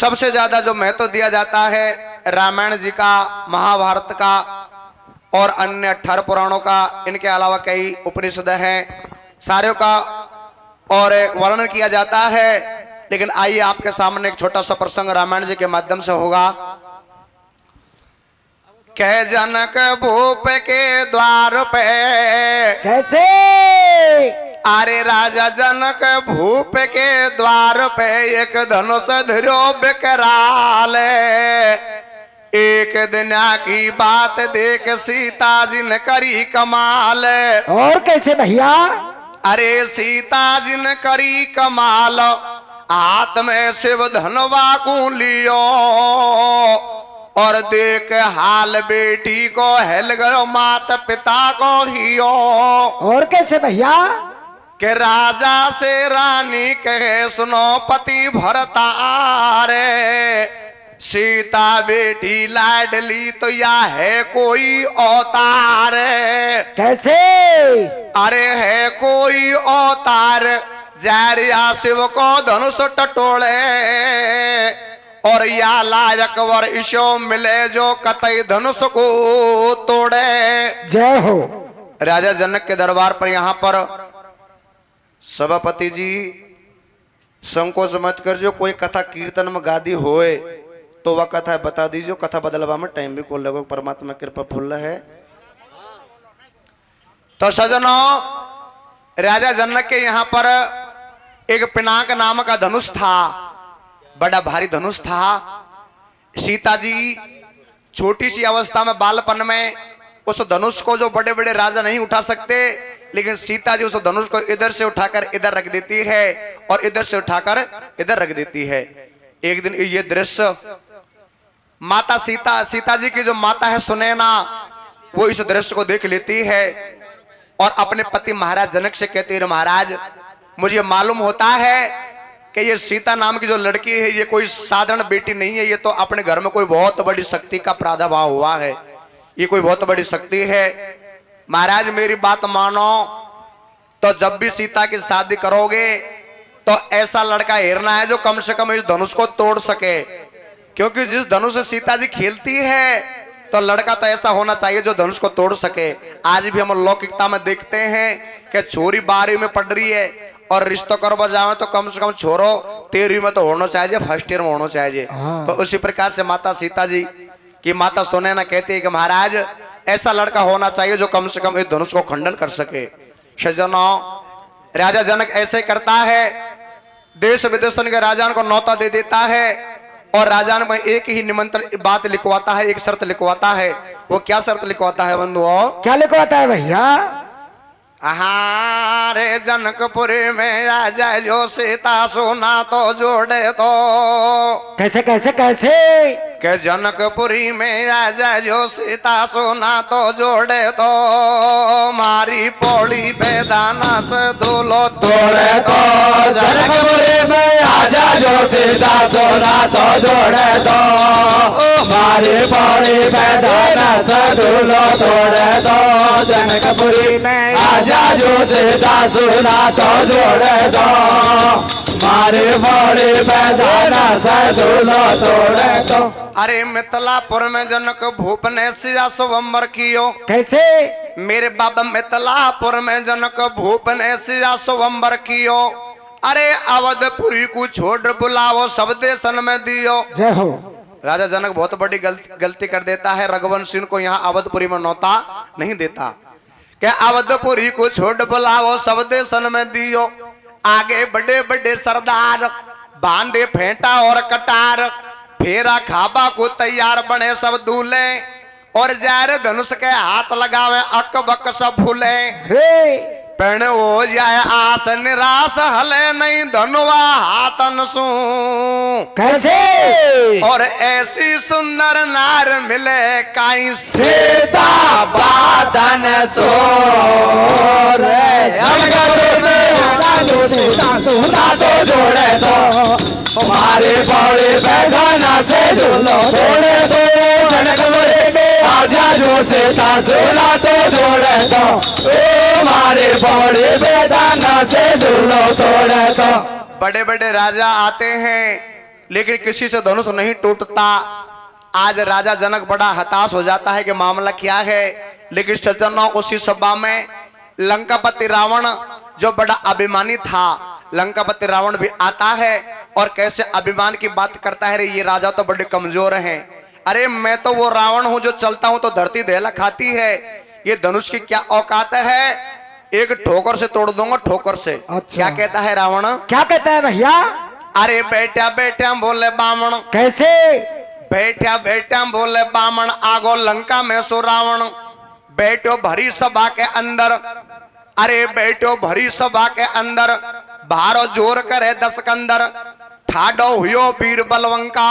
सबसे ज्यादा जो महत्व दिया जाता है रामायण जी का, महाभारत का और अन्य 18 पुराणों का, इनके अलावा कई उपनिषद हैं, सारों का और वर्णन किया जाता है। लेकिन आइए आपके सामने एक छोटा सा प्रसंग रामायण जी के माध्यम से होगा। कह जनक भूप के द्वार पे कैसे? अरे राजा जनक भूप के द्वार पे एक धनुष धरो विकराल। एक दिन की बात देख सीता जी ने करी कमाल। और कैसे भैया? अरे सीता जी ने करी कमाल, हाथ में शिव धनवा को लियो और देख हाल बेटी को हेल गयो माता पिता को हियो। और कैसे भैया? के राजा से रानी कहे सुनो पति भरतारे, सीता बेटी लाडली तो या है कोई अवतार। कैसे? अरे है कोई अवतार, जैरिया शिव को धनुष टटोले और या लायक वर ईशो मिले जो कतई धनुष को तोड़े। जय हो। राजा जनक के दरबार पर यहाँ पर सभापति जी संकोच मत कर, जो कोई कथा कीर्तन में गादी होए तो वह कथा बता दीजिए, कथा बदलवा में टाइम भी को लगो, परमात्मा कृपा फुल्ल है। तो सजनों, राजा जनक के यहाँ पर एक पिनाक नाम का धनुष था, बड़ा भारी धनुष था। सीता जी छोटी सी अवस्था में, बालपन में उस धनुष को जो बड़े बड़े राजा नहीं उठा सकते, लेकिन सीता जी उस धनुष को इधर से उठाकर इधर रख देती है और इधर से उठाकर इधर रख देती है। एक दिन ये दृश्य माता सीता जी की जो माता है सुनैना, वो इस दृश्य को देख लेती है और अपने पति महाराज जनक से कहती है, महाराज मुझे मालूम होता है कि ये सीता नाम की जो लड़की है ये कोई साधारण बेटी नहीं है, ये तो अपने घर में कोई बहुत बड़ी शक्ति का प्रादुर्भाव हुआ है, ये कोई बहुत बड़ी शक्ति है। महाराज मेरी बात मानो, तो जब भी सीता की शादी करोगे तो ऐसा लड़का हेरना है जो कम से कम इस धनुष को तोड़ सके, क्योंकि जिस धनुष से सीता जी खेलती है तो लड़का तो ऐसा होना चाहिए जो धनुष को तोड़ सके। आज भी हम लौकिकता में देखते हैं कि छोरी 12वीं में पढ़ रही है और रिश्तों करवा जाए तो कम से कम छोरो 13वीं में तो होना चाहिए, फर्स्ट ईयर में होना चाहिए। तो उसी प्रकार से माता सीता जी की माता सुनैना कहती है कि महाराज ऐसा लड़का होना चाहिए जो कम से कम इस धनुष को खंडन कर सके। सज्जनों, राजा जनक ऐसे करता है, देश विदेशों के राजाओं को न्योता दे देता है और राजा में एक ही निमंत्रण बात लिखवाता है, एक शर्त लिखवाता है। वो क्या शर्त लिखवाता है बंधुओं? क्या लिखवाता है भैया? रे जनकपुरी में राजा जो सीता सोना तो जोड़े तो। कैसे कैसे कैसे? के जनकपुरी में राजा जो सीता सोना तो जोड़े तो, मारी पौड़ी पे दाना से दूलो तोड़े तो। जनकपुरी में राजा जो सीता सोना तो जोड़े तो, मारी पौड़ी पे दाना से दूलो तोड़े तो। जनकपुरी में राजा जो सीता सोना तो जोड़े तो, मारी पौड़ी पे दाना से दूलो तोड़े तो। अरे मिथिलापुर में जनक भूप ने सिया स्वयंवर कियो। कैसे? मेरे बाबा मिथिलापुर में जनक भूप ने सिया स्वयंवर कियो। अरे अवधपुरी को छोड़ बुलाओ सब देशन में दियो। जय हो। राजा जनक बहुत बड़ी गलती कर देता है, रघुवंश सिंह को यहाँ अवधपुरी में न्योता नहीं देता। क्या अवधपुरी को छोड़ बुलाओ सब देशन में दियो। आगे बड़े बड़े सरदार बांधे फेंटा और कटार, फेरा खाबा को तैयार बने सब दूल्हे और जार धनुष के हाथ लगावे अक बक सब भूले। पण हो जाए आस निराश हले नहीं धनुआ हाथन सू। कैसे? और ऐसी सुंदर नार मिले काई सीता बादन सो रे। सीता सोना तो जोड़े तो, हमारे बड़े बैठाना से झूलो तोड़े तो। जनकपुरी में राजा जो सीता सोना तो जोड़े तो, हमारे बड़े बैठाना से झूलो तोड़े तो। बड़े बड़े राजा आते हैं लेकिन किसी से धनुष नहीं टूटता। आज राजा जनक बड़ा हताश हो जाता है कि मामला क्या है। लेकिन सज्जनों, उसी सभा में लंकापति रावण जो बड़ा अभिमानी था, लंकापति रावण भी आता है और कैसे अभिमान की बात करता है, रे ये राजा तो बड़े कमजोर हैं। अरे मैं तो वो रावण हूं जो चलता हूं तो धरती दहला खाती है, ये धनुष की क्या औकात है, एक ठोकर से तोड़ दूंगा, ठोकर से। अच्छा। क्या कहता है रावण? क्या कहता है भैया? अरे बेटा बेटा बोले बामण, कैसे? बेटा बेटा बोले बामण, आगो लंका में सो रावण, बैठो भरी सभा के अंदर। अरे बैठो भरी सभा के अंदर, भारो जोर करे 10 कंदर, ठाडो हुयो वीर बलवंका।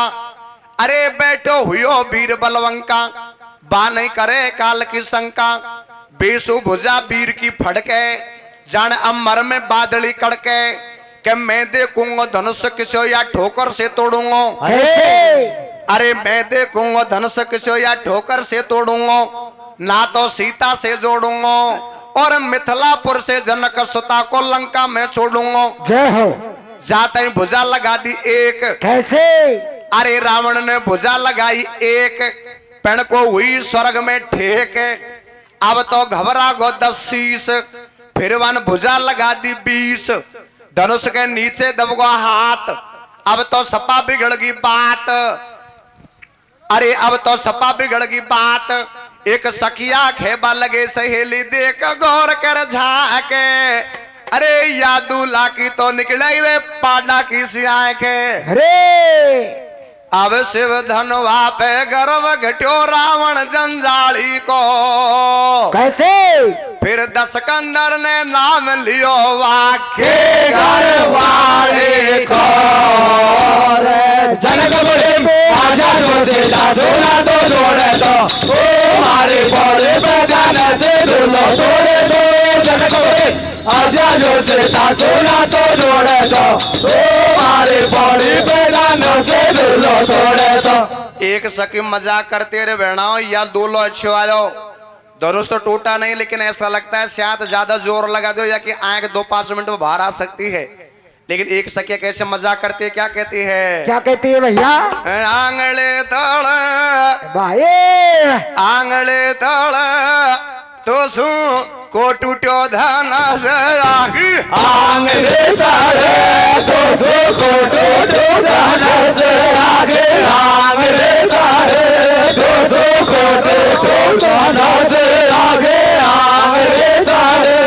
अरे बैठो हुयो वीर बलवंका, बा नहीं करे काल की शंका, बेसु भुजा वीर की फड़के, जान अमर में बादली कड़के, कि मैं देखूंगा धनुष किसो या ठोकर से तोड़ूंगा। कैसे? अरे मैं देखूंगा धनुष किसो या ठोकर से तोड़ूंगा, ना तो सीता से जोड़ूंगा और मिथिलापुर से जनक सुता को लंका में छोड़ूंगा। जय हो। जाते ही भुजा लगा दी एक। कैसे? अरे रावण ने भुजा लगाई एक, पेड़ को हुई स्वर्ग में ठेक, अब तो घबरा गो 10 शीश, फिर वन भुजा लगा दी 20, धनुष के नीचे दबगा हाथ, अब तो सपा बिगड़ गई बात। अरे अब तो सपा बिगड़ गई बात, एक सखिया खेबा लगे सहेली देख गौर कर झाके, अरे यादूला की तो निकले रे पाडा की सियाए के। अरे अब शिव धनवा पे गर्व घट्यो रावण जंजाली को, कैसे? फिर 10 कंदर ने नाम लियो वाके घर वाले को। जनक बोले आजा जो से जोड़ा तो जोड़े दो, ओ मारे बड़े बेगाना से दूल्हा तोड़े दो। जनक बोले आजा जो से जोड़ा तो जोड़े दो, ओ मारे बड़े बेगाना से दूल्हा तोड़े दो। एक सखी मजाक करते रे बहनाओ, या दूल्हो अच्छे वालो, धनुष तो टूटा नहीं, लेकिन ऐसा लगता है शायद ज्यादा जोर लगा दो या कि आंख 2-5 मिनट में बाहर आ सकती है। लेकिन एक सखिया कैसे मजाक करती है, क्या कहती है? क्या कहती है भैया? आंगले तड़ भाई आंगले तड़ तो सू को टूटो धनुष रागी, आंगले तारे तो को टूटो धनुष रागे, आंगले तारे तो को टूटो धनुष रागे, आंगले तारे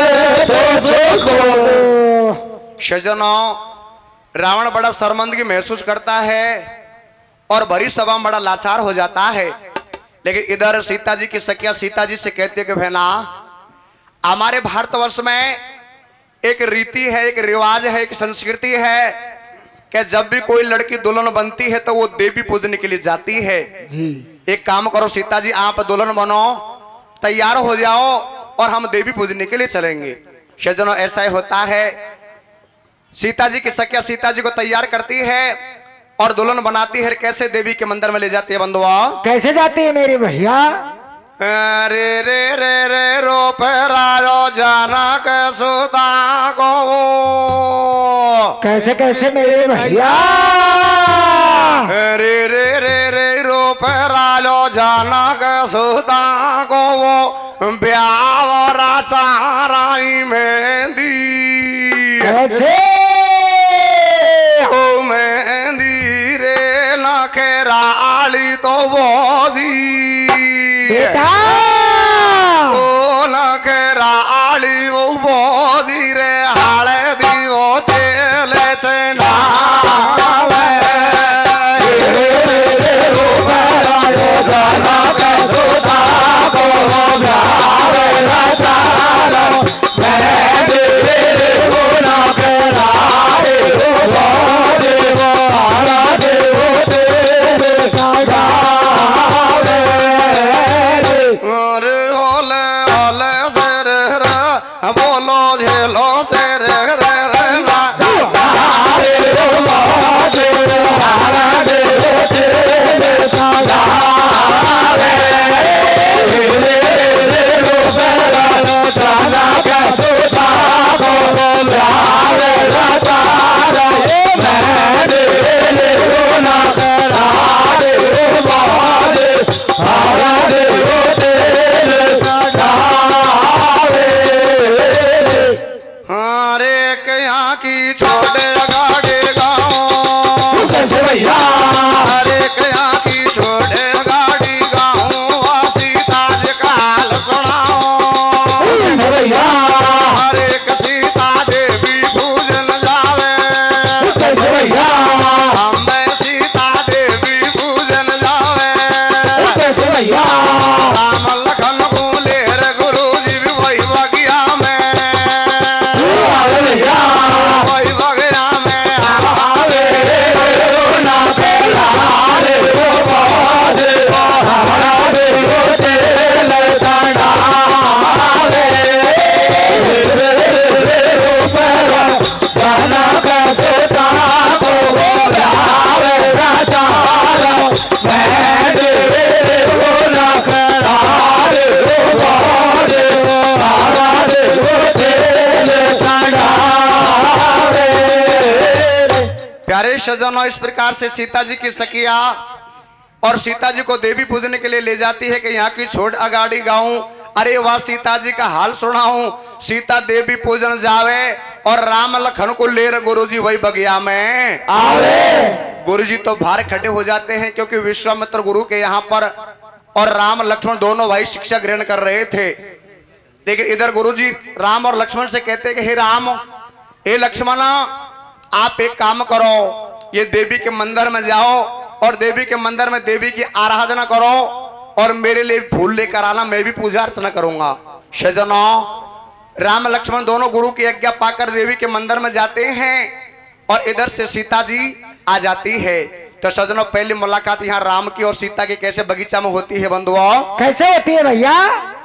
तो को। सज्जनों, रावण बड़ा शर्मिंदगी महसूस करता है और भरी सभा में बड़ा लाचार हो जाता है। लेकिन इधर सीता जी की सखिया सीता जी से कहती है कि बहना, हमारे भारतवर्ष में एक रीति है, एक रिवाज है, एक संस्कृति है कि जब भी कोई लड़की दुल्हन बनती है तो वो देवी पूजने के लिए जाती है। जी। एक काम करो सीता जी, आप दुल्हन बनो, तैयार हो जाओ और हम देवी पूजने के लिए चलेंगे। सज्जनों, ऐसा ही होता है। सीता जी की सखिया सीता जी को तैयार करती है और दुल्हन बनाती है। कैसे देवी के मंदिर में ले जाती है बंधुआ? कैसे जाती है मेरी भैया? रे रे रे रे रूप राजो जनक सुता को। कैसे कैसे मेरे भैया? रे रे रे रे रूप राजो जनक सुता को, वो ब्यावरा चाराई में दी। कैसे? ओ मेहंदी रे नखेराली तो बोझी, बेटा ओ नखेराली वो बोझी रे, हल्दी वो तेल से नहावे। सजनों, इस प्रकार से सीता जी की सखिया और सीता जी को देवी पूजने के लिए ले जाती है कि यहाँ की छोड़ अगाड़ी गाऊं। अरे वाह, सीता जी का हाल सुनाऊं। सीता देवी पूजन जावे और राम लखन को ले रहे गुरु जी वही बगिया में आवे। गुरु जी तो बाहर खड़े हो जाते हैं क्योंकि विश्वामित्र गुरु के यहाँ पर और राम लक्ष्मण दोनों भाई शिक्षा ग्रहण कर रहे थे। लेकिन इधर गुरु जी राम और लक्ष्मण से कहते हैं कि हे राम, हे लक्ष्मण, आप एक काम करो, ये देवी के मंदिर में जाओ और देवी के मंदिर में देवी की आराधना करो और मेरे लिए फूल लेकर आना, मैं भी पूजा अर्चना करूंगा। सजनों, राम लक्ष्मण दोनों गुरु की आज्ञा पाकर देवी के मंदिर में जाते हैं और इधर से सीता जी आ जाती है। तो सजनों, पहली मुलाकात यहाँ राम की और सीता की कैसे बगीचा में होती है बंधुओं? कैसे होती है भैया?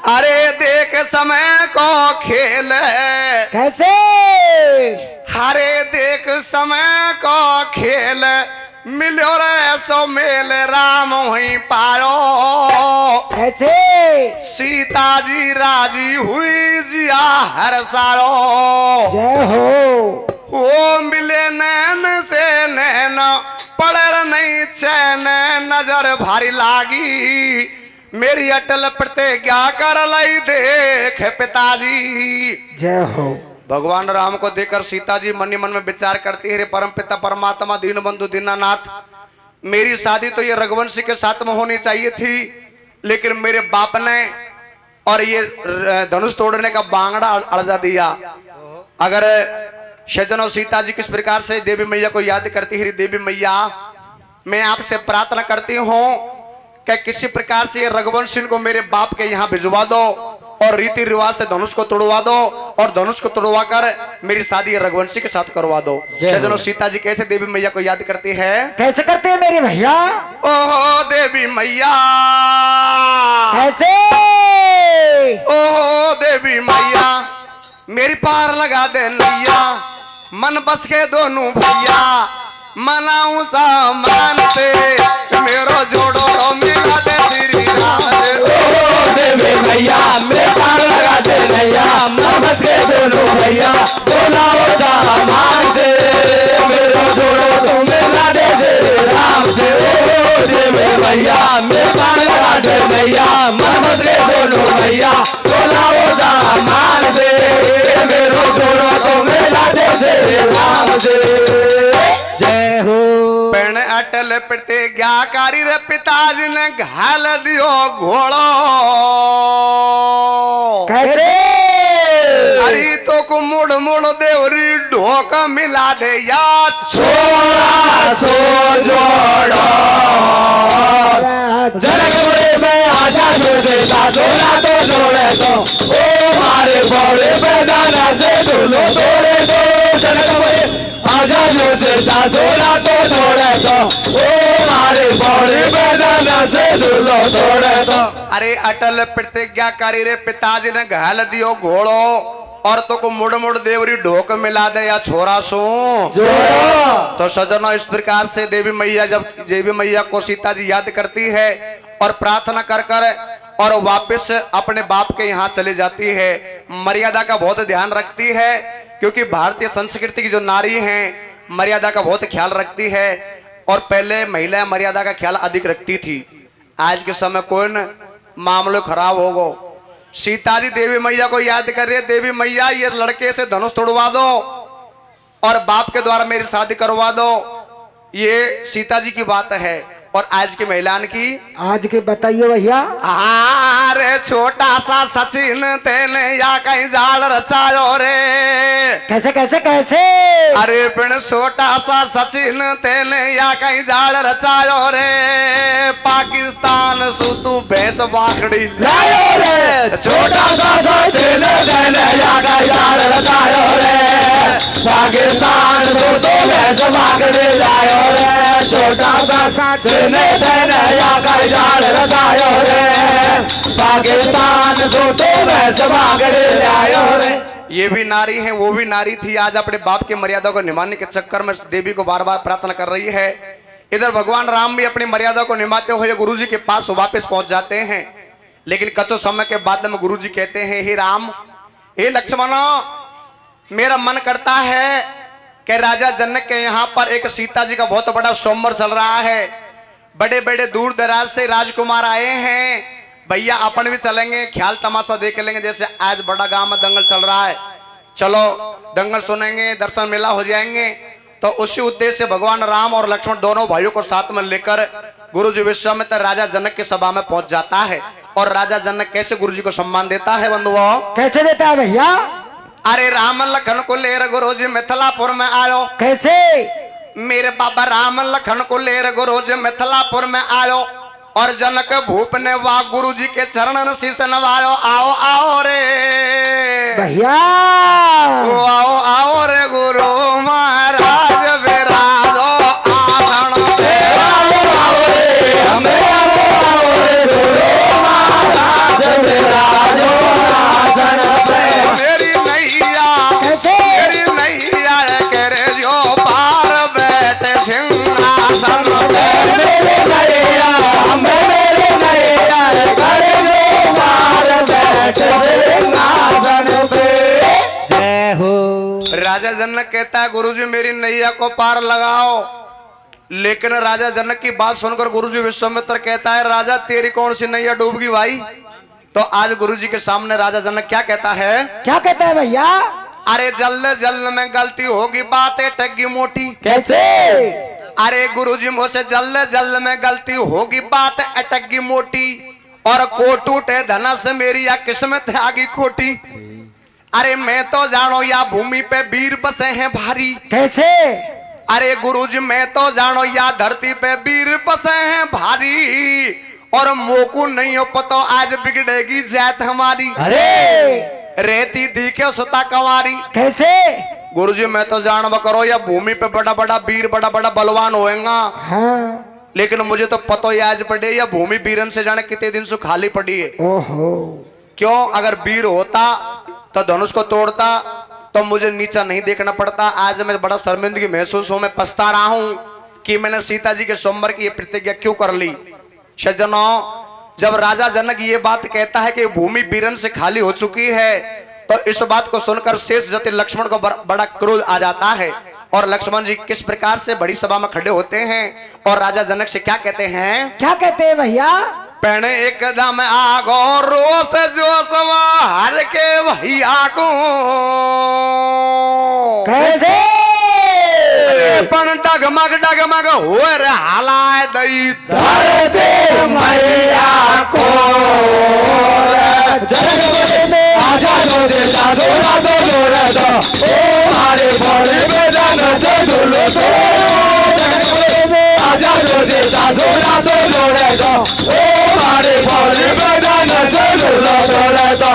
अरे देख समय को खेल, कैसे? हरे देख समय को खेल, मिलो रे सो मेल राम वहीं पायो। कैसे? सीता जी राजी हुई जिया हर सारो। जय हो। ओ मिले नैन से नैन, पड़र नहीं चैन, नजर भारी लागी, मेरी अटल प्रतिज्ञा कर लई देख पिताजी। जय हो। भगवान राम को देखकर सीता जी मन ही मन में विचार करती है, रे परम पिता परमात्मा दीन बंधु दीनानाथ, मेरी शादी तो ये रघुवंशी के साथ में होनी चाहिए थी, लेकिन मेरे बाप ने और ये धनुष तोड़ने का बांगड़ा अड़जा दिया। अगर सजनों, सीता जी किस प्रकार से देवी मैया को याद करती है, देवी मैया मैं आपसे प्रार्थना करती हूँ कि किसी प्रकार से ये रघुवंशी को मेरे बाप के यहाँ भिजवा दो और रीति रिवाज से धनुष को तोड़वा दो और धनुष को तोड़वा कर मेरी शादी रघुवंशी के साथ करवा दो। सजनों, सीता जी कैसे देवी मैया को याद करती है? कैसे करते हैं मेरे भैया? ओहो देवी मैया, कैसे? ओहो देवी मैया, मेरी पार लगा दे नैया, मन बस के दोनों भैया, मनाऊं सामान से मेरो जोड़ो मिला दे श्री राम। देवी मैया मेरे पार लगा दे नैया, मन बस के दोनों भैया, बोलाओ सामान से मेरो जोड़ो तुम मिला दे श्री राम से। ओ देवी मैया मेरे पार लगा दे नैया, मन बस के दोनों भैया, बोलाओ सामान से मेरो जोड़ो तुम मिला दे श्री राम से। जय हो। पेण अटल प्रतिज्ञाकारी रे पिताजी ने घाल दियो घोड़ो। कैसे? अरे तो को मुड़ मुड़ देवरी ढोक मिला दे या छोड़ा सो जोड़ो जनक में आजा से जोड़ा तो जोड़े तो ओ मारे बड़े मैदाना से धुलो तोड़े तो जनक आजा से जोड़ा तो जोड़े तो ओ मारे बड़े मैदाना से धुलो तोड़े तो। अरे अटल प्रतिज्ञाकारी रे पिताजी ने घाल दियो घोड़ो और तो को मुड़ मुड़ देवरी ढोक मिला दे या छोरा सो जोड़ो। तो सजनों, इस प्रकार से देवी मैया जब देवी मैया को सीता जी याद करती है और प्रार्थना कर कर और वापस अपने बाप के यहाँ चली जाती है, मर्यादा का बहुत ध्यान रखती है क्योंकि भारतीय संस्कृति की जो नारी हैं मर्यादा का बहुत ख्याल रखती है और पहले महिलाएं मर्यादा का ख्याल अधिक रखती थी। आज के समय कौन मामलो खराब हो गो। सीता जी देवी मैया को याद कर रही है, देवी मैया ये लड़के से धनुष तोड़वा दो और बाप के द्वारा मेरी शादी करवा दो। ये सीता जी की बात है और आज की महिलान की। आज के बताइए भैया। अरे छोटा सा सचिन तेने या कहीं जाल रचायो रे। कैसे कैसे कैसे? अरे पिण छोटा सा सचिन तेने या कहीं जाल रचायो रे। पाकिस्तान सु तू भैंस वाकड़ी लायो रे छोटा सा सचिन तेने या कहीं जाल रचायो रे। पाकिस्तान सु तू भैंस वाकड़ी लायो रे। छोटा सा सचिन तेने या कहीं जाल रचायो रे। पाकिस्तान सु तू भैंस वाकड़ी लायो रे। ये भी नारी है, वो भी नारी थी। आज अपने बाप की मर्यादा को निभाने के चक्कर में देवी को बार बार प्रार्थना कर रही है। इधर भगवान राम भी अपनी मर्यादा को निभाते हुए गुरुजी के पास वापस पहुंच जाते हैं। लेकिन कचो समय के बाद में गुरुजी कहते हैं, हे राम, हे लक्ष्मण, मेरा मन करता है कि राजा जनक के यहाँ पर एक सीता जी का बहुत बड़ा स्वयंवर चल रहा है। बड़े बड़े दूर दराज से राजकुमार आए हैं। भैया अपन भी चलेंगे, ख्याल तमाशा देख लेंगे। जैसे आज बड़ा गांव में दंगल चल रहा है, चलो दंगल सुनेंगे, दर्शन मेला हो जाएंगे। तो उसी उद्देश्य से भगवान राम और लक्ष्मण दोनों भाइयों को साथ में लेकर गुरु जी विश्वामित्र राजा जनक की सभा में पहुंच जाता है। और राजा जनक कैसे गुरु जी को सम्मान देता है बंधुओं? कैसे देता है भैया? अरे राम लखन को लेर गुरु जी मिथिलापुर में आयो। कैसे? मेरे बाबा राम लखन को लेर गुरु जी मिथिलापुर में आयो। और जनक भूप ने वाह गुरु जी के चरणन शीश नवायो। आओ आओ रे भैया, आओ आओ रे गुरु महाराज विराजो आसन पे। आओ आओ रे हमें आओ रे गुरु महाराज विराजो आसन पे। मेरी नैया कैसे? मेरी नैया करे जो पार बैठे सिंहासन पे। मेरे नैया हमें मेरे नैया करे जो पार बैठे सिंहासन पे। जय हो। राजा जनक कहता है गुरुजी मेरी नैया को पार लगाओ। लेकिन राजा जनक की बात सुनकर गुरुजी विश्वामित्र कहता है राजा तेरी कौन सी नैया डूब गई भाई? तो आज गुरुजी के सामने राजा जनक क्या कहता है? क्या कहता है भैया? अरे जल्द जल्द में गलती होगी बातें टग्गी मोटी। कैसे? अरे गुरुजी मुझसे जल्द जल्द में गलती होगी बात अटकी मोटी। और को टूटे धना से मेरी या किस्मत आगी खोटी। अरे मैं तो जानो या भूमि पे वीर बसे हैं भारी। कैसे? अरे गुरुजी मैं तो जानो या धरती पे वीर बसे हैं भारी। और मोकू नहीं हो पतो आज बिगड़ेगी जात हमारी। अरे रहती दिखे सुता कंवारी। कैसे? गुरुजी मैं तो जानवा करो या भूमि पे बड़ा बड़ा वीर बड़ा बड़ा बलवान होएगा। हाँ। लेकिन मुझे तो पतो ही आज पड़े या भूमि वीरन से जाने कितने दिन से खाली पड़ी है। ओहो, क्यों? अगर वीर होता तो धनुष को तोड़ता तो मुझे नीचा नहीं देखना पड़ता। आज मैं बड़ा शर्मिंदगी महसूस हूं, मैं पछता रहा हूं कि मैंने सीता जी के स्वयंवर की ये प्रतिज्ञा क्यों कर ली। सज्जनों, जब राजा जनक ये बात कहता है कि भूमि वीरन से खाली हो चुकी है तो इस बात को सुनकर शेष जति लक्ष्मण को बड़ा क्रोध आ जाता है। और लक्ष्मण जी किस प्रकार से बड़ी सभा में खड़े होते हैं और राजा जनक से क्या कहते हैं? क्या कहते हैं भैया? पहने एकदम आगो रोस जो हर के भैया को। कैसे? पण डगमग डगमग हो रे हालाय दई धरती मैया को जगत में आजा दो देता जोड़ा दो जोड़ा दो। ओ हमारे बड़े मैदान से झूलो तो जगत में आजा दो देता जोड़ा दो जोड़ा दो। ओ हमारे बड़े मैदान से झूलो जोड़ा दो।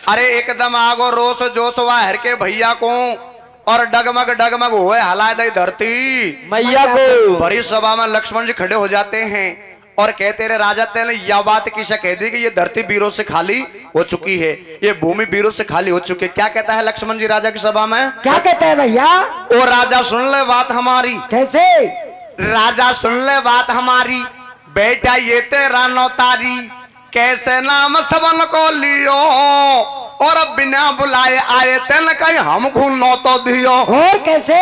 अरे एकदम आगो रोस जोश हर के भैया को और डगमग डगमग हुए हलाय दई धरती मैया को। बड़ी सभा में लक्ष्मण जी खड़े हो जाते हैं और कहते रहे राजा तेने यह बात किसा कह दी कि ये धरती वीरों से खाली हो चुकी है, ये भूमि वीरों से खाली हो चुकी है। क्या कहता है लक्ष्मण जी राजा की सभा में? क्या कहता है भैया? ओ राजा सुन ले बात हमारी। कैसे? राजा सुन ले बात हमारी, बेटा ये तेरा नौतारी कैसे नाम सबन को लियो और अब बिना बुलाए आए तेन कहीं हमको नौ तो दियो। और कैसे?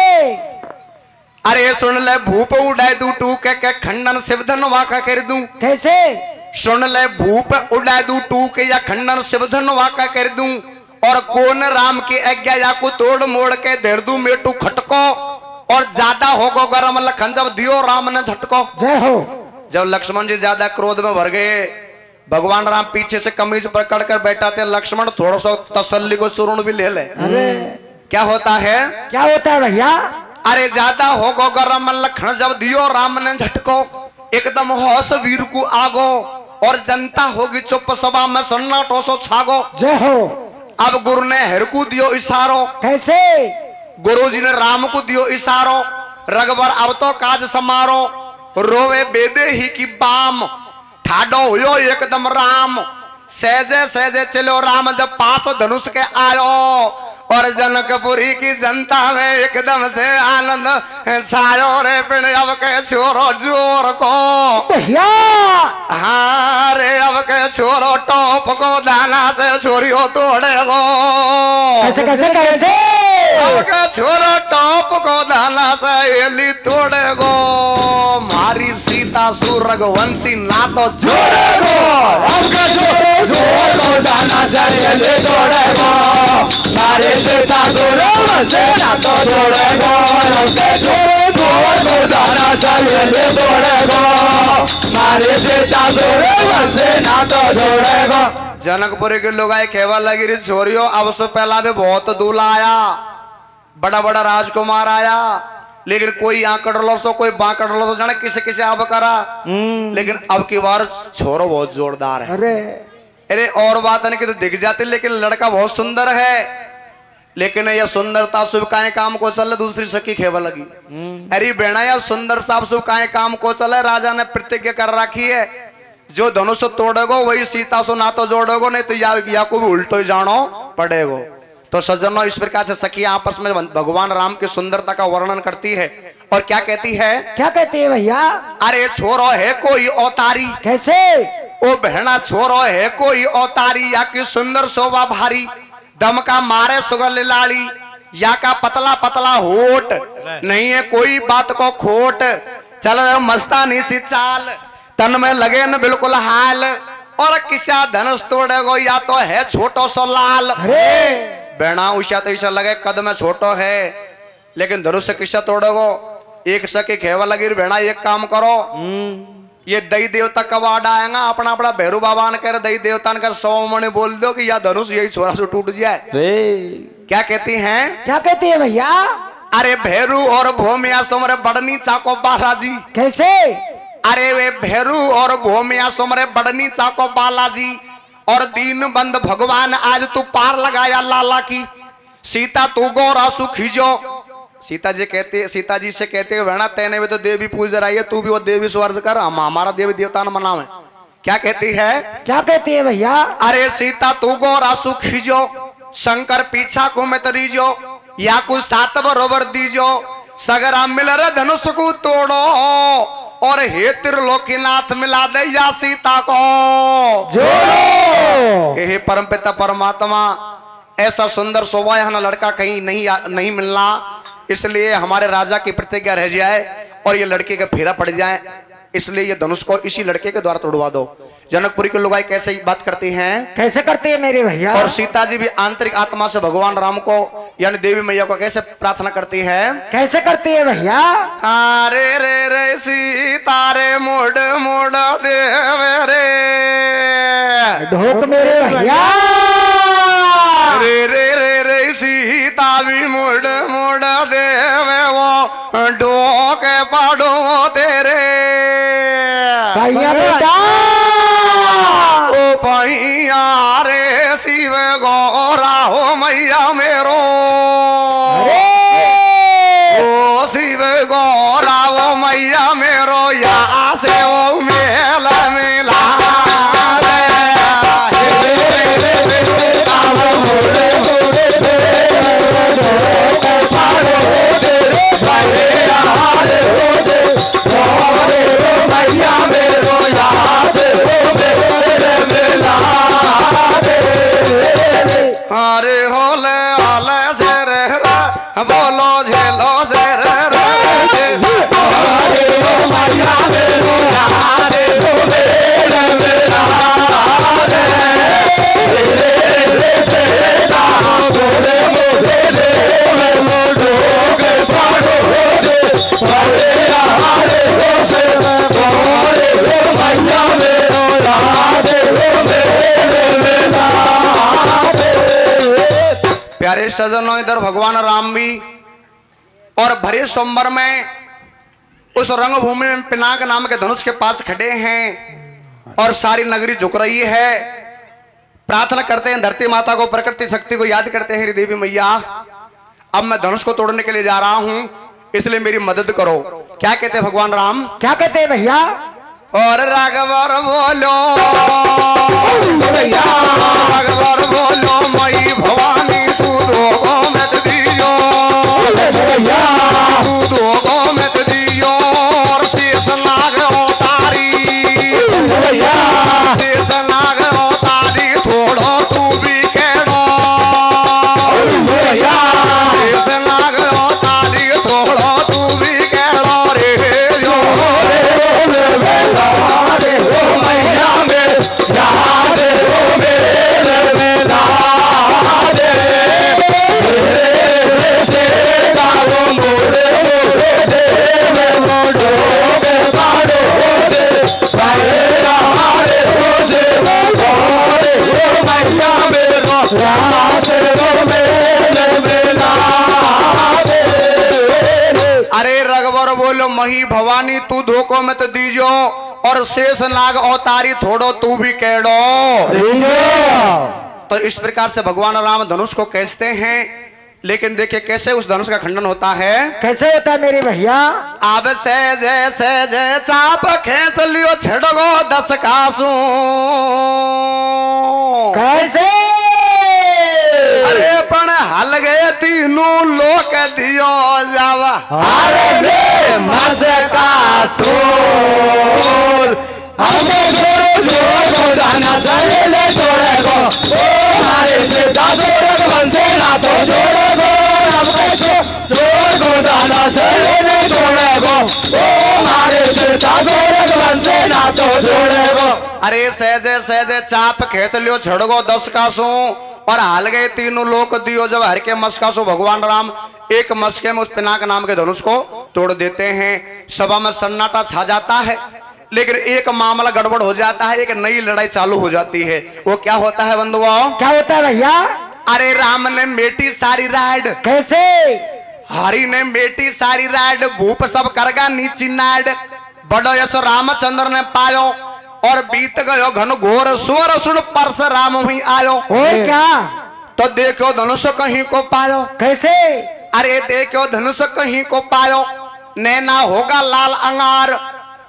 अरे सुन ले भूप उड़ाए दू टू के खंडन शिवधन वाका कर दूं। कैसे? सुन ले भूप उड़ाए दू टू के या खंडन शिवधन वाका कर दूं। और कौन राम की आज्ञा या को तोड़ मोड़ के धेर दूं मेटू खटको। और ज्यादा होगो गरम लखन जब दियो राम ने झटको। जय हो। जब लक्ष्मण जी ज्यादा क्रोध में भर गए, भगवान राम पीछे से कमीज पकड़ कर बैठा थे। लक्ष्मण थोड़ा सा तसल्ली को सुरुण भी ले ले। अरे क्या होता है? क्या होता है भैया? अरे ज्यादा होगो गरम लखन जब दियो राम ने झटको। एकदम होश वीर को आगो और जनता होगी चुप सभा में सन्नाटो सो छागो। जय हो। अब गुरु ने हर को दियो इशारो। कैसे? गुरु जी ने राम को दियो इशारो। रघुवर अब तो काज समारो रोवे बेदे ही की बाम। ठाडो हुयो एकदम राम सहजे सहजे चलो राम जब पास धनुष के आयो। और जनकपुरी की जनता में एकदम से आनंद छायो रे पिण अब के छोरो जोर को भैया हाँ रे अब के छोरो टॉप को दाना से छोरियो तोड़े गो कैसे कैसे कैसे अब के छोरो टॉप को दाना से एली तोड़े गो मारी सीता सुरगवंशी ना तो जोड़े गो अब का जोर को दाना चाहिए तोड़ेगो मारे सीता सुरगवंशी ना तो जोड़ेगो उसके जोर को दाना चाहिए तोड़ेगो मारे सीता सुरगवंशी ना तो जोड़ेगो। जनकपुरी के लोग आए कहवा लगी रे छोरियो अब से पहला भी बहुत दूल्हा आया बड़ा बड़ा राजकुमार आया लेकिन कोई यहाँ कट लो सो कोई बाँ कट लो सो जाने किसे किसे अब करा लेकिन अब की बार छोरो बहुत जोरदार है। अरे अरे और बात नहीं कि तो दिख जाती लेकिन लड़का बहुत सुंदर है लेकिन यह सुंदरता शुभ काहे काम को चले दूसरी सखी खेवा लगी अरे बेड़ा यह सुंदर साफ शुभ काहे काम को चले राजा ने प्रतिज्ञा कर रखी है जो धनुष तोड़ेगो वही सीता सो ना तो जोड़ेगो नहीं तो या को भी उल्टो ही जानो पड़ेगो। तो सज्जनों इस प्रकार से सखी आपस में भगवान राम की सुंदरता का वर्णन करती है और क्या कहती है क्या कहती है भैया अरे छोरो है कोई अवतारी कैसे ओ बहना छोरो है कोई अवतारी या की सुंदर शोभा भारी दम का मारे सुगल लाड़ी या का पतला पतला होठ नहीं है कोई बात को खोट चल मस्तानी सी चाल तन में लगे न बिल्कुल हाल और किसा धनुष तोड़ेगो या तो है छोटो सो लाल अरे बेना उषा तो ऐसा लगे कद में छोटो है लेकिन धनुष से किसा तोड़ेगो एक सके खेवा लगी बेना एक काम करो ये दई देवता कब आड़ आएगा अपना अपना भैरू बाबा ने कह दई देवता ने कर 100 मणे बोल दो कि या धनुष यही छोरा से टूट जाए क्या कहती हैं क्या कहती है भैया अरे भैरू और भूमिया सुमरे बड़नी चाको बालाजी कैसे अरे वे भैरू और भूमिया सुमरे बड़नी चाको बालाजी और दीन बंद भगवान आज तू पार लगाया लाला की सीता तू गौरा सुखी जो सीता जी से कहते हैं वेणा तेने भी तो देवी पूज रही है तू भी वो देवी स्वर्ग कर हम हमारा देवी देवता न मनावे क्या कहती है क्या कहती है भैया अरे सीता तू गौरा सुखी जो शंकर पीछा को मैं तरीजो या कुछ सात बरोबर दीजो सगरा मिल रे धनुष को तोड़ो और हे त्रिलोकीनाथ मिला दे या सीता को जोड़ो हे परम पिता परमात्मा ऐसा सुंदर शोभा यहाँ लड़का कहीं नहीं मिलना इसलिए हमारे राजा की प्रतिज्ञा रह जाए और ये लड़के का फेरा पड़ जाए इसलिए ये धनुष को इसी लड़के के द्वारा तोड़वा दो। जनकपुरी की लोग कैसे बात करती हैं कैसे करती है मेरे भैया और सीता जी भी आंतरिक आत्मा से भगवान राम को यानी देवी मैया को कैसे प्रार्थना करती है कैसे करती है भैया रे रे रे सीता रे मुड़ मुड़ देव रे ढोक मेरे भैया रे रे रे रे सीता भी मुड़ मुड़ देव वो ढोके पाड़ो तेरे भैया बेटा ओ भैया रे शिव गौरा हो मैया मेरो ओ शिव गौरा वो मैया मेरो यहाँ से वो मेला मिला अरे होले होले से रे बोलो झेलो से रे प्यारे सजनों इधर भगवान राम भी और भरे सोमवार में उस रंगभूमि में पिनाक नाम के धनुष के पास खड़े हैं और सारी नगरी झुक रही है प्रार्थना करते हैं धरती माता को प्रकृति शक्ति को याद करते हैं देवी मैया अब मैं धनुष को तोड़ने के लिए जा रहा हूं इसलिए मेरी मदद करो। क्या कहते हैं भगवान राम क्या कहते हैं भैया और राघवर बोलो राघवर बोलो मई भवानी तू दो अरे रघुवर बोलो मही भवानी तू धोखो मत दीजो और शेष नाग अवतारी थोड़ो तू भी केड़ो। तो इस प्रकार से भगवान राम धनुष को कैसते हैं, लेकिन देखिए कैसे उस धनुष का खंडन होता है। कैसे होता है मेरे भैया? अब से चाप खेच लियो छड़गो 10 कासू। कैसे? अरे पण हल गए तीनों लोक दियो जावा। अरे बे मसका सोर हमको जोरो जोरो को जाना चले ले छोड़े को ओ मारे से दादोर बनसे ना तो जोड़े को हमको जोर को जाना चले ले छोड़े को ओ मारे से दादोर बनसे ना तो जोड़े को। अरे सहजे चाप खेत लियो छड़गो 10 कासू और हाल गए तीनों लोक दियो। जब हर के मस्कासो भगवान राम एक मस्के में उस पिनाक नाम के धनुष को तोड़ देते हैं। सभा में सन्नाटा छा जाता है, लेकिन एक मामला गड़बड़ हो जाता है, एक नई लड़ाई चालू हो जाती है। वो क्या होता है बंधुओं? क्या होता है भैया? अरे राम ने मेटी सारी राड, कैसे? हरि ने मेटी सारी राड, भूप सब करगा नीची नाड। बड़ो यशो रामचंद्र ने पायो और बीत गयो घन घोर स्वर सुन परशुराम हुई आयो। और क्या? तो देखो धनुष कहीं को पायो। कैसे? अरे देखो धनुष कहीं को पायो, नैना होगा लाल अंगार,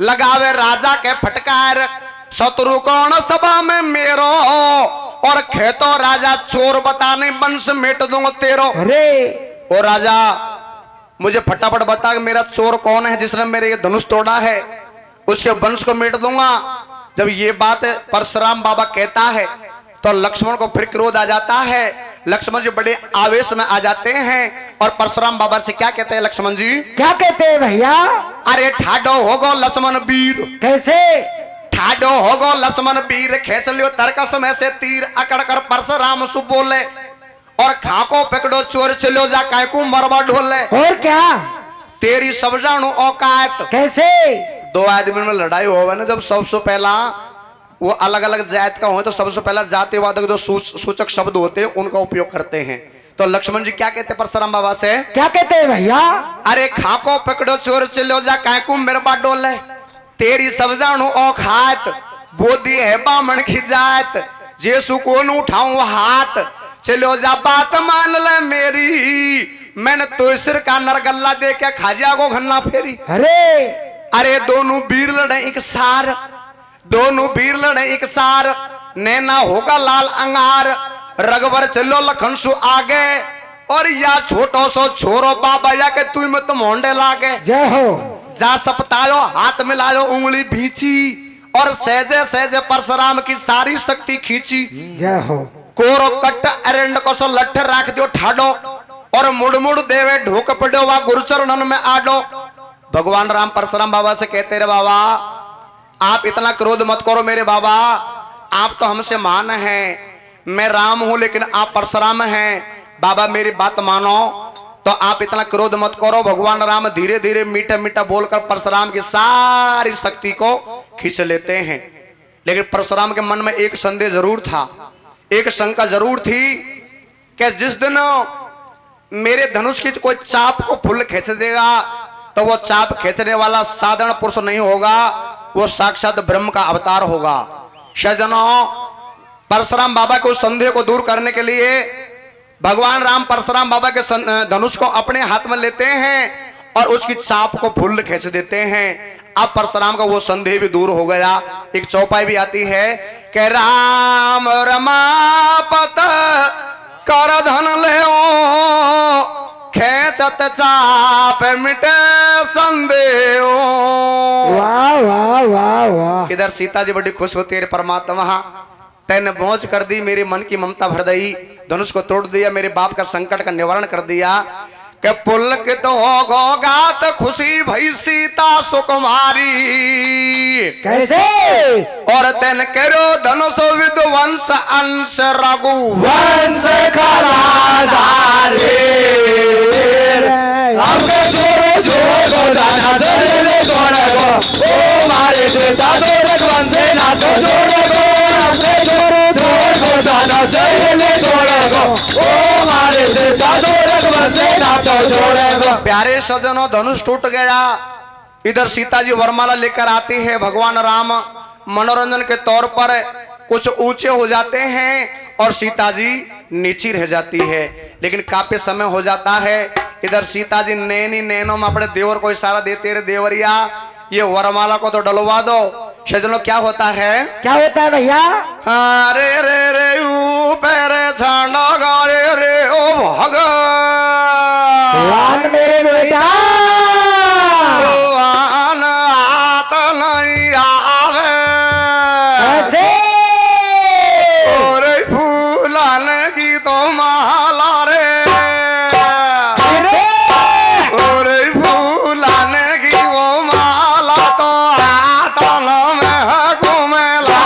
लगावे राजा के फटकार। शत्रु कौन सभा में मेरो, और खेतो राजा चोर बताने वंश मेट दूंगा तेरो। अरे ओ राजा मुझे फटाफट बता कि मेरा चोर कौन है जिसने मेरे ये धनुष तोड़ा है, उसके वंश को मेट दूंगा। जब ये बात परशुराम बाबा कहता है तो लक्ष्मण को फिर क्रोध आ जाता है। लक्ष्मण जी बड़े आवेश में आ जाते हैं और परशुराम बाबा से क्या कहते हैं लक्ष्मण जी? क्या कहते हैं भैया? अरे ठाडो होगो लक्ष्मण वीर। कैसे? ठाडो होगो लक्ष्मण वीर, खेच लियो तरकस में से तीर। अकड़ कर परशुराम सु बोले और खाको पकड़ो चोर चलो जा काय को मरवा ढोले। और क्या? तेरी सब जानू औकात। कैसे? दो आदमी में लड़ाई हो ना, जब सबसे पहला वो अलग अलग जात का हो तो सबसे पहला जातिवादक जो सूचक शब्द होते हैं उनका उपयोग करते हैं। तो लक्ष्मण जी क्या कहते हैं परशुराम बाबा से? क्या कहते हैं भैया? अरे खाको पकड़ो चोर चलो जा काकू मेरे बा डोले। तेरी सब जानू औखात, बोधी है बामण की जात। जेसु को न उठाऊं हाथ, चलो जा बात मान ले मेरी। मैंने तो सिर का नरगल्ला दे के खाजा को घन्ना फेरी। अरे दोनों वीर लड़े एक सार, दोनों वीर लड़े एक सार। नैना होगा लाल अंगार, रघुवर चलो लखन सु आगे। और या छोटो सो छोरो बाबा या के तू में तो मोंडे लागे। जय हो। जा सपतायो हाथ मिलायो उंगली भींची और सहजे सहजे परशुराम की सारी शक्ति खींची। जय हो। कोरो कट अरंड को सो लठ राख दो ठाडो और मुड़ मुड़ देवे ढोक पड़ो वा गुरुचरणन में आडो। भगवान राम परशुराम बाबा से कहते रे बाबा आप इतना क्रोध मत करो मेरे बाबा, आप तो हमसे मान हैं, मैं राम हूं लेकिन आप परशुराम हैं। बाबा मेरी बात मानो, तो आप इतना क्रोध मत करो। भगवान राम धीरे धीरे मीठा मीठा बोलकर परशुराम की सारी शक्ति को खींच लेते हैं। लेकिन परशुराम के मन में एक संदेह जरूर था, एक शंका जरूर थी कि जिस दिन मेरे धनुष की कोई चाप को फुल खींच देगा तो वो चाप खींचने वाला साधारण पुरुष नहीं होगा, वो साक्षात ब्रह्म का अवतार होगा। सज्जनों, परशुराम बाबा को संदेह को दूर करने के लिए भगवान राम परशुराम बाबा के धनुष को अपने हाथ में लेते हैं और उसकी चाप को फुल खींच देते हैं। अब परशुराम का वो संदेह भी दूर हो गया। एक चौपाई भी आती है कि राम रमापत कर धन ले खेचत चाप मिटे संदेह। वाह वाह वाह वाह। इधर सीता जी बड़ी खुश होती है, परमात्मा तैने मौज कर दी, मेरे मन की ममता भर दई, धनुष को तोड़ दिया, मेरे बाप का संकट का निवारण कर दिया। के पुलकित हो गात खुशी भई सीता सुकुमारी। कैसे? और तेन करो धनुष विध्वंस अंश रघु वंश कलाधारे। हमके जोरो जोरो को दाना जोड़े जोड़े को ओ मारे सीता जोड़े वंशे ना तो जोड़े को। हमके जोरो जोरो को दाना जोड़े जोड़े को ओ मारे सीता जोड़े वंशे ना तो जोड़े को। प्यारे सजनों, धनुष टूट गया। इधर सीता जी वरमाला लेकर आती है। भगवान राम मनोरंजन के तौर पर कुछ ऊंचे हो जाते हैं और सीता जी नीची रह जाती है। लेकिन काफी समय हो जाता है। इधर सीता जी नैनी नैनों में अपने देवर को इशारा देते रहे, देवरिया ये वरमाला को तो डलवा दो। सजनों क्या होता है? क्या होता है भैया? रे रे रे ऊपर छांडा रे रे ओ भगवान मेरे बेटा भगवान आत नहीं आवे ऐसे और फूलन की तो माला रे और फूलन की वो माला तो आतन में घूमेला।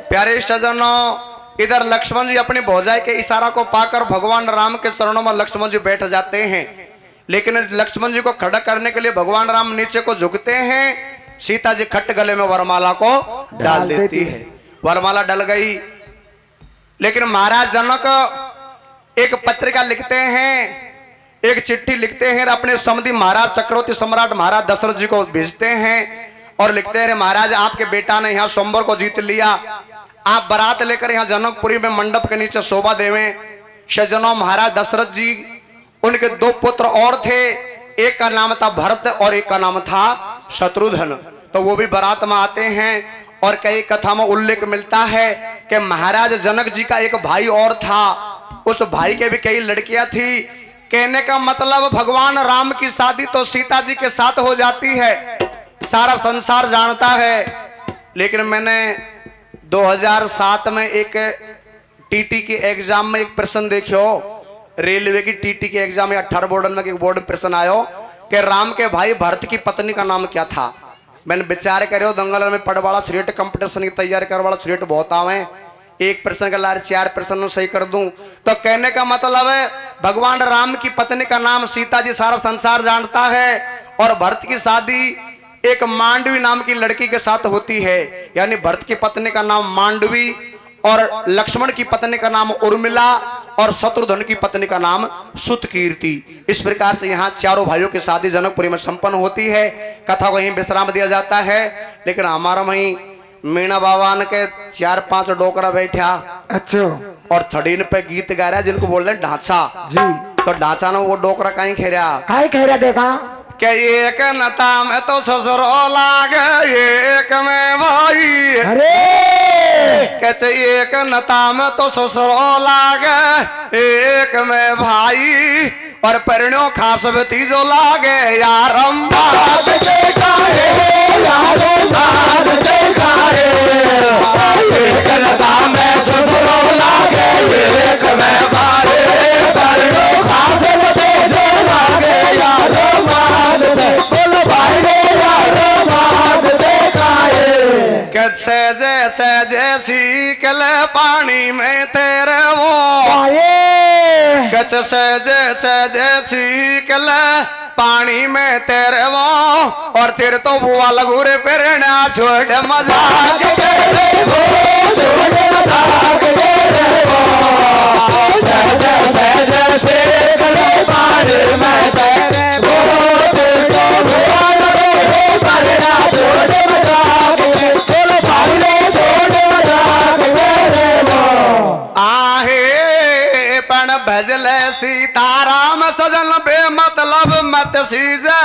प्यारे सजनों, इधर लक्ष्मण जी अपनी भौजाई के इशारा को पाकर भगवान राम के चरणों में लक्ष्मण जी बैठ जाते हैं। लेकिन लक्ष्मण जी को खड़ा करने के लिए भगवान राम नीचे को झुकते हैं। सीता जी खट गले में वरमाला को डाल देती है। वरमाला डल गई। लेकिन महाराज जनक एक पत्रिका लिखते हैं, एक चिट्ठी लिखते हैं, अपने समधी महाराज चक्रवर्ती सम्राट महाराज दशरथ जी को भेजते हैं और लिखते हैं, महाराज आपके बेटा ने यहाँ सोमवार को जीत लिया, आप बारात लेकर यहाँ जनकपुरी में मंडप के नीचे शोभा देवें। सजनों, महाराज दशरथ जी, उनके दो पुत्र और थे, एक का नाम था भरत और एक का नाम था शत्रुघ्न। तो वो भी बारात में आते हैं और कई कथा में उल्लेख मिलता है कि महाराज जनक जी का एक भाई और था, उस भाई के भी कई लड़कियां थी। कहने का मतलब भगवान राम की शादी तो सीता जी के साथ हो जाती है, सारा संसार जानता है। लेकिन मैंने 2007 में एक टीटी के एग्जाम में एक प्रश्न देखियो, रेलवे की टीटी के एग्जाम में 18 बोर्ड में एक बोर्ड में प्रश्न आयो कि राम के भाई भरत की पत्नी का नाम क्या था। मैंने विचार करो, दंगल में पढ़वाला छुरेट कंपटीशन की तैयारी कर वाला छुरेट बहुत आवे, एक प्रश्न का लार 4 प्रश्न सही कर दूं। तो कहने का मतलब है भगवान राम की पत्नी का नाम सीता जी सारा संसार जानता है और भरत की शादी एक मांडवी नाम की लड़की के साथ होती है। यानी भरत की पत्नी का नाम मांडवी और लक्ष्मण की पत्नी का नाम उर्मिला और शत्रुघ्न की पत्नी का नाम सुतकीर्ति। इस प्रकार से यहाँ चारों भाइयों की शादी जनकपुरी में संपन्न होती है। कथा को यहीं विश्राम दिया जाता है। लेकिन हमारा वहीं मीणा बाबा के 4-5 डोकरा बैठा अच्छा और थड़ीन पे गीत गा रहा है जिनको बोल रहे ढांचा जी। तो ढांचा ने वो डोकरा कहीं खेरा काय कह रहा देखा के एक नता में तो ससुरो लागे एक में भाई, अरे कहते एक नता में तो ससुरो लागे एक में भाई और परिणो खास भतीजो लागे यारम बात देखा है यारम बात देखा है एक नता में ससुरो लागे एक में भाई परिणो खास भतीजो लागे यारम बोलो भाई रे यारम बात देखा है। कैसे जैसे जैसी कले पानी में तेरे वो कच से जैसे जैसी कले पानी में तेरे वो और तेरे तो बुआ लगूरे प्रेरणा छोड़ मजाक तेरे वो छोड़ मजाक तेरे वो जैसे जैसे कले पानी में तेरे वो तेरे तो बुआ लगूरे प्रेरणा छोड़ मजाक बोलो भाई रे छोड़ मजाक तेरे वो आहे पण भजले सीताराम सजन बे मतलब मत सीजे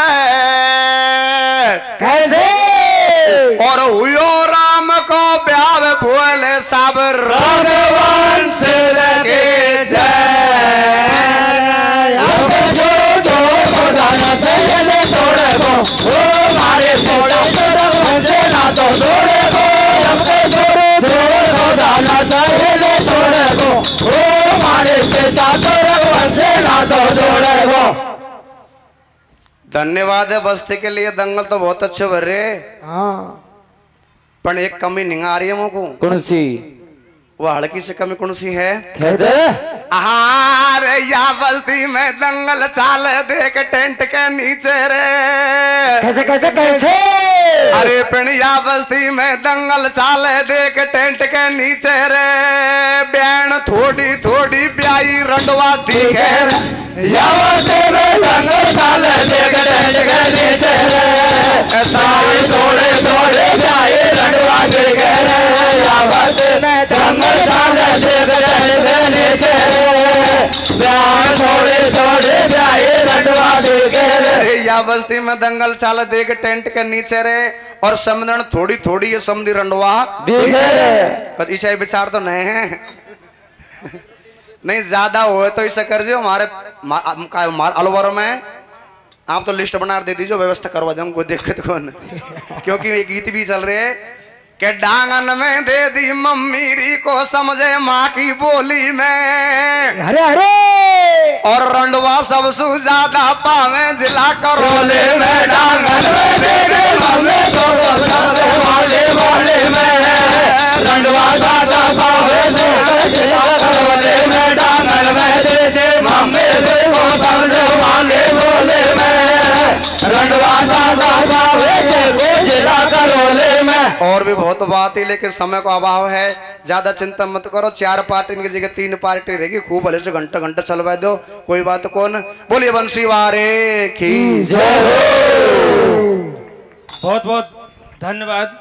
कैसे और हुयो राम को ब्याह भूल सब रघुवंश से लगे मारे थोड़ा तो जोड़े धन्यवाद है बस्ती के लिए। दंगल तो बहुत अच्छे भर रहे हाँ पर एक कमी नहीं आ रही है मुझको। कौन सी? वो हल्की से कमी कौन सी है? कह दे आहार या बस्ती में दंगल चाल देख टेंट के नीचे रे। कैसे कैसे कैसे अरे पिणिया बस्ती में दंगल चाल देख टेंट के नीचे रे। बैन थोड़ी थोड़ी ब्याई रंडवा दिखे रे। या बस्ती में दंगल चाल देख टेंट के नीचे रे। साई थोड़े थोड़े ब्याई रंडवा दिखे रे। या बस्ती में दंगल चाल देख टेंट के नीचे रे। ब्यान थोड़े थोड़े ब्याई रंडवा दिखे रे। या बस्ती में दंगल चाल देख टेंट के नीचे रे। और समझण थोड़ी थोड़ी ये समझी रंडवा दिखे रे। ईसा विचार तो नहीं है। नहीं ज्यादा हो तो ऐसा कर जो हमारे अलवर में आप तो लिस्ट बना दे दीजिए, व्यवस्था करवा दूंगा, कोई दिक्कत कौन। क्योंकि ये गीत भी चल रहे है कि डांगन में दे दी मम्मी री को समझे माँ की बोली में। अरे अरे और रंडवा सबसे ज्यादा पावे जिला करोले करोले में डांगन में दे दे मम्मी को समझे वाले वाले में। रंडवा ज्यादा पावे जिला करोले में डांगन में दे दे मम्मी को समझे वाले वाले में। रंडवा ज्यादा पावे जिला करोले में। और भी बहुत बात है लेकिन समय का अभाव है, ज्यादा चिंता मत करो। 4 पार्टी की जगह 3 पार्टी रहेगी, खूब भले से घंटा घंटा चलवा दो, कोई बात कौन। बोलिए बंसी वारे की जय। बहुत बहुत धन्यवाद।